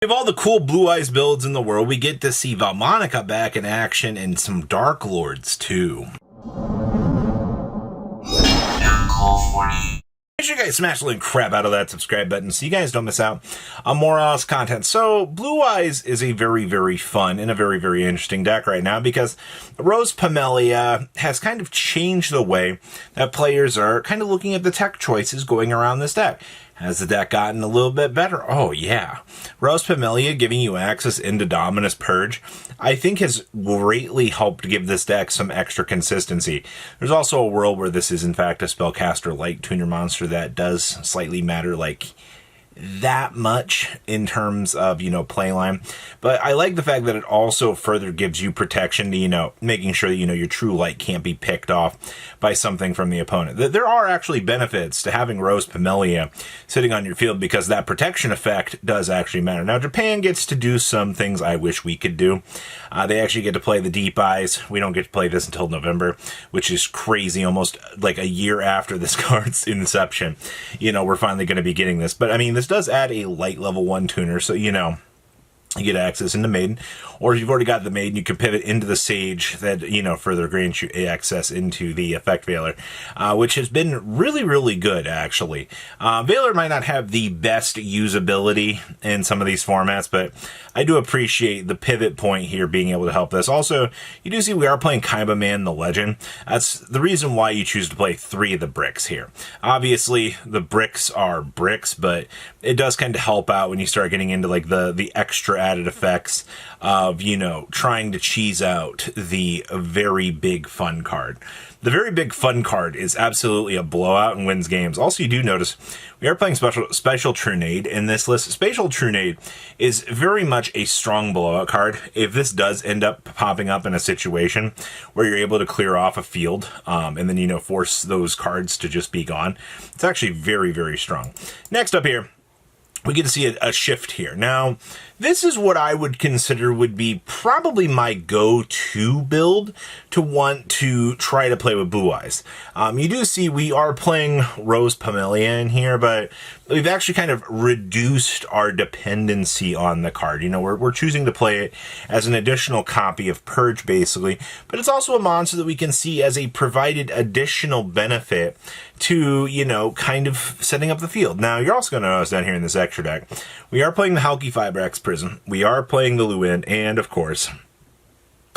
We have all the cool Blue Eyes builds in the world. We get to see Valmonica back in action and some Darklords too. Make sure you guys smash the living crap out of that subscribe button so you guys don't miss out on more awesome content. So Blue Eyes is a very, very fun and a very, very interesting deck right now because Rose Pomelia has kind of changed the way that players are kind of looking at the tech choices going around this deck. Has the deck gotten a little bit better? Oh, yeah. Rose Pomelia giving you access into Dominus Purge, I think has greatly helped give this deck some extra consistency. There's also a world where this is, in fact, a spellcaster-like tuner monster that does slightly matter, like, that much in terms of, playline. But I like the fact that it also further gives you protection to, making sure that, your true light can't be picked off by something from the opponent. There are actually benefits to having Rose Pomelia sitting on your field because that protection effect does actually matter. Now, Japan gets to do some things I wish we could do. They actually get to play the Deep Eyes. We don't get to play this until November, which is crazy, almost like a year after this card's inception. We're finally going to be getting this. But, I mean, this does add a light level 1 tuner, so, you get access into Maiden, or if you've already got the Maiden, you can pivot into the Sage that, further grants you access into the Effect Veiler, which has been really, really good, actually. Veiler might not have the best usability in some of these formats, but I do appreciate the pivot point here being able to help this. Also, you do see we are playing Kaiba Man the Legend. That's the reason why you choose to play 3 of the bricks here. Obviously, the bricks are bricks, but it does kind of help out when you start getting into like the extra added effects of, trying to cheese out the very big fun card. The very big fun card is absolutely a blowout and wins games. Also, you do notice we are playing Spatial Trunade in this list. Spatial Trunade is very much a strong blowout card. If this does end up popping up in a situation where you're able to clear off a field and then, force those cards to just be gone, it's actually very, very strong. Next up here, we get to see a shift here. Now, this is what I would consider would be probably my go-to build to want to try to play with Blue Eyes. You do see we are playing Rose Pomelia in here, but we've actually kind of reduced our dependency on the card. We're choosing to play it as an additional copy of Purge, basically, but it's also a monster that we can see as a provided additional benefit to, kind of setting up the field. Now, you're also going to notice down here in this extra deck, we are playing the Halki Fibrax Prism, we are playing the Luin, and, of course,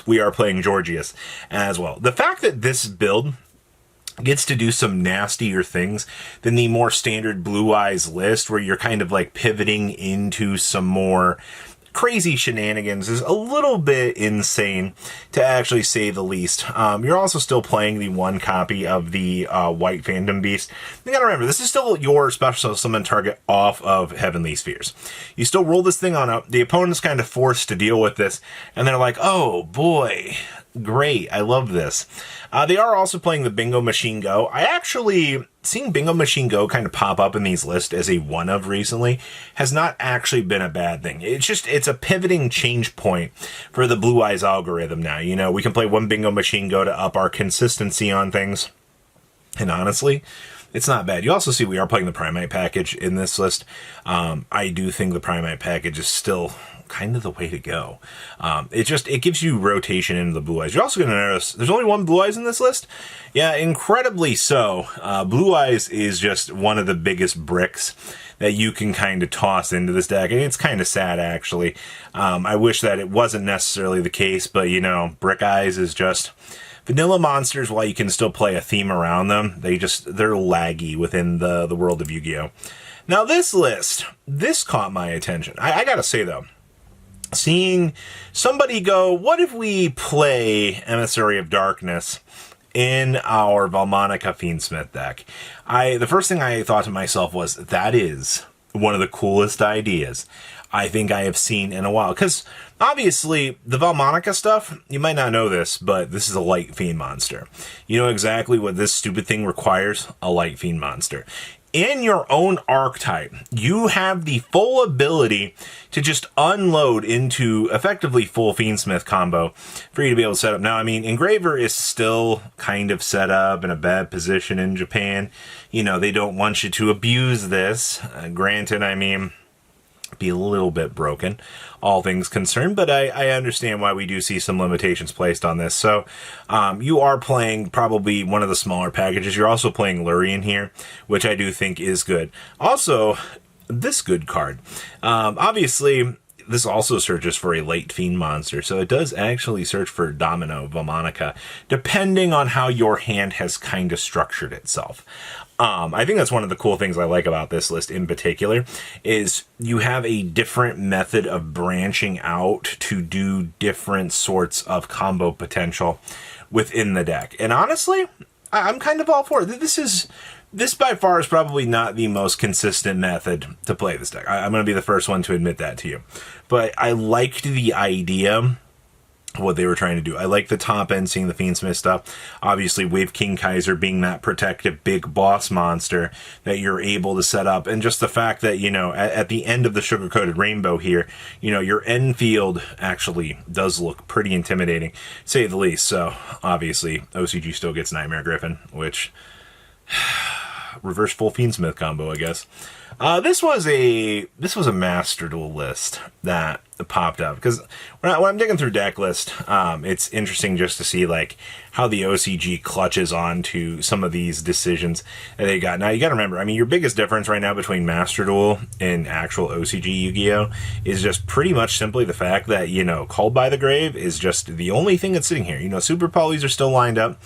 we are playing Georgius as well. The fact that this build gets to do some nastier things than the more standard Blue Eyes list, where you're kind of like pivoting into some more crazy shenanigans, is a little bit insane, to actually say the least. You're also still playing the 1 copy of the White Phantom Beast. You gotta remember, this is still your special summon target off of Heavenly Spheres. You still roll this thing on up, the opponent's kind of forced to deal with this, and they're like, oh boy, great, I love this. They are also playing the Bingo Machine Go. I actually, seeing Bingo Machine Go kind of pop up in these lists as a one of recently has not actually been a bad thing. It's a pivoting change point for the Blue Eyes algorithm now. We can play 1 Bingo Machine Go to up our consistency on things. And honestly, it's not bad. You also see we are playing the Primite package in this list. I do think the Primite package is still kind of the way to go. It gives you rotation into the Blue Eyes. You're also going to notice there's only 1 Blue Eyes in this list. Yeah, incredibly so. Blue Eyes is just one of the biggest bricks that you can kind of toss into this deck. And it's kind of sad, actually. I wish that it wasn't necessarily the case, but, Brick Eyes is just vanilla monsters. While you can still play a theme around them, they're laggy within the world of Yu-Gi-Oh! Now, this list, this caught my attention. I gotta say, though, seeing somebody go, what if we play Emissary of Darkness in our Valmonica Fiendsmith deck? The first thing I thought to myself was, that is one of the coolest ideas I think I have seen in a while. Because, obviously, the Valmonica stuff, you might not know this, but this is a Light Fiend monster. You know exactly what this stupid thing requires? A Light Fiend monster. In your own archetype, you have the full ability to just unload into effectively full Fiendsmith combo for you to be able to set up. Now, I mean, Engraver is still kind of set up in a bad position in Japan. They don't want you to abuse this. Granted, I mean, be a little bit broken, all things concerned, but I understand why we do see some limitations placed on this. So you are playing probably one of the smaller packages. You're also playing Lurian here, which I do think is good. Also, this good card. Obviously, this also searches for a late fiend monster, so it does actually search for Domino, Valmonica, depending on how your hand has kind of structured itself. I think that's one of the cool things I like about this list in particular, is you have a different method of branching out to do different sorts of combo potential within the deck. And honestly, I'm kind of all for it. This by far is probably not the most consistent method to play this deck. I'm going to be the first one to admit that to you. But I liked the idea of what they were trying to do. I like the top end, seeing the Fiendsmith stuff. Obviously, Wave King Kaiser being that protective big boss monster that you're able to set up. And just the fact that, you know, at the end of the sugar-coated rainbow here, you know, your end field actually does look pretty intimidating, to say the least. So, obviously, OCG still gets Nightmare Griffin, which... reverse full Fiendsmith combo, I guess. This was a Master Duel list that popped up, because when I'm digging through deck list, it's interesting just to see like how the OCG clutches on to some of these decisions that they got. Now you got to remember, I mean, your biggest difference right now between Master Duel and actual OCG Yu-Gi-Oh is just pretty much simply the fact that, you know, Called by the Grave is just the only thing that's sitting here. You know, Super Polys are still lined up.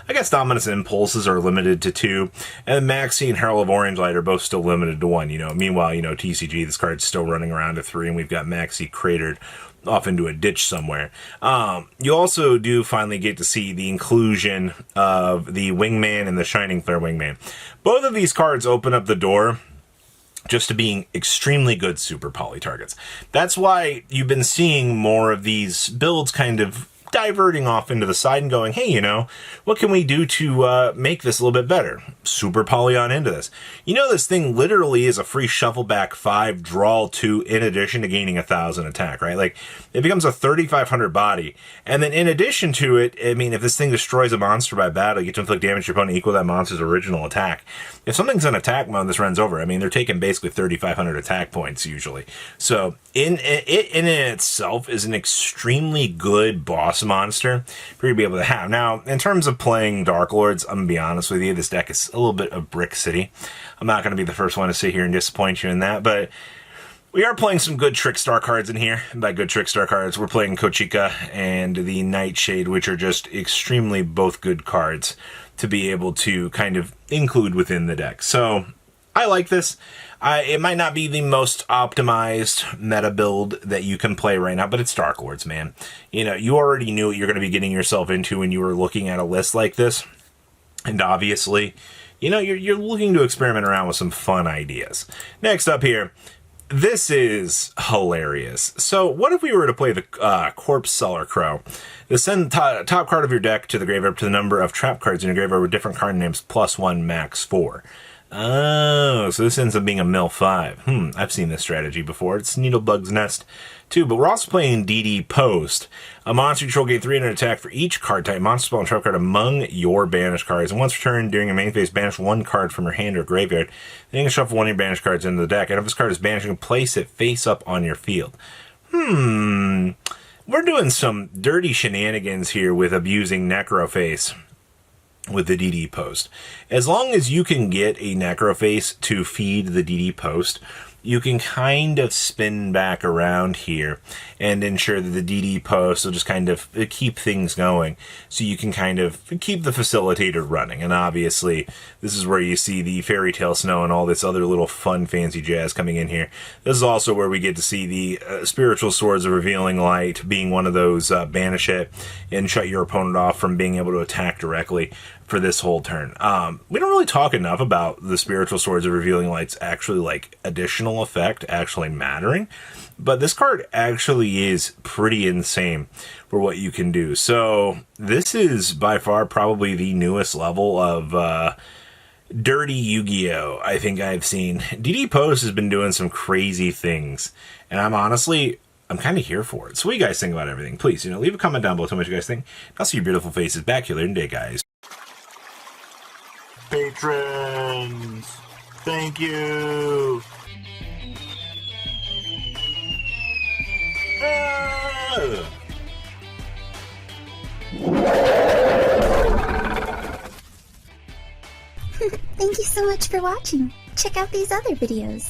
I guess Dominus Impulses are limited to 2, and Maxi and Herald of Orange Light are both still limited to 1, you know. Meanwhile, you know, TCG, this card's still running around to 3, and we've got Maxi cratered off into a ditch somewhere. You also do finally get to see the inclusion of the Wingman and the Shining Flare Wingman. Both of these cards open up the door just to being extremely good Super Poly targets. That's why you've been seeing more of these builds kind of diverting off into the side and going, hey, you know, what can we do to make this a little bit better? Super Poly on into this. You know, this thing literally is a free shuffle back 5, draw 2, in addition to gaining 1,000 attack, right? Like, it becomes a 3,500 body. And then in addition to it, I mean, if this thing destroys a monster by battle, you get to inflict damage to your opponent equal to that monster's original attack. If something's in attack mode, this runs over. I mean, they're taking basically 3,500 attack points usually. So in itself is an extremely good boss monster for you to be able to have. Now, in terms of playing Darklords, I'm going to be honest with you, this deck is a little bit of Brick City. I'm not going to be the first one to sit here and disappoint you in that, but we are playing some good Trickstar cards in here. And by good Trickstar cards, we're playing Kochika and the Nightshade, which are just extremely both good cards to be able to kind of include within the deck. So, I like this. It might not be the most optimized meta build that you can play right now, but it's Darklords, man. You know, you already knew what you're going to be getting yourself into when you were looking at a list like this. And obviously, you know, you're looking to experiment around with some fun ideas. Next up here, this is hilarious. So, what if we were to play the Corpse Seller Crow? To send the top card of your deck to the graveyard to the number of trap cards in your graveyard with different card names +1 max 4. Oh, so this ends up being a mill 5. I've seen this strategy before. It's Needlebug's Nest, too. But we're also playing DD Post. A monster control gain 300 attack for each card type, monster spell, and trap card among your banished cards. And once returned during your main phase, banish 1 card from your hand or graveyard. Then you can shuffle 1 of your banished cards into the deck. And if this card is banished, you can place it face up on your field. We're doing some dirty shenanigans here with abusing Necroface with the DD Post. As long as you can get a Necroface to feed the DD Post, you can kind of spin back around here and ensure that the DD Post will just kind of keep things going, so you can kind of keep the facilitator running. And obviously, this is where you see the Fairy Tale Snow and all this other little fun fancy jazz coming in here. This is also where we get to see the Spiritual Swords of Revealing Light being one of those banish it and shut your opponent off from being able to attack directly for this whole turn. We don't really talk enough about the Spiritual Swords of Revealing Light's actually like additional effect actually mattering, but this card actually is pretty insane for what you can do. So this is by far probably the newest level of dirty Yu-Gi-Oh! I think I've seen. DD Post has been doing some crazy things, and I'm kind of here for it. So what do you guys think about everything? Please, you know, leave a comment down below. Tell me what you guys think. I'll see your beautiful faces back here later in the day, guys. Patrons, thank you. Thank you so much for watching. Check out these other videos.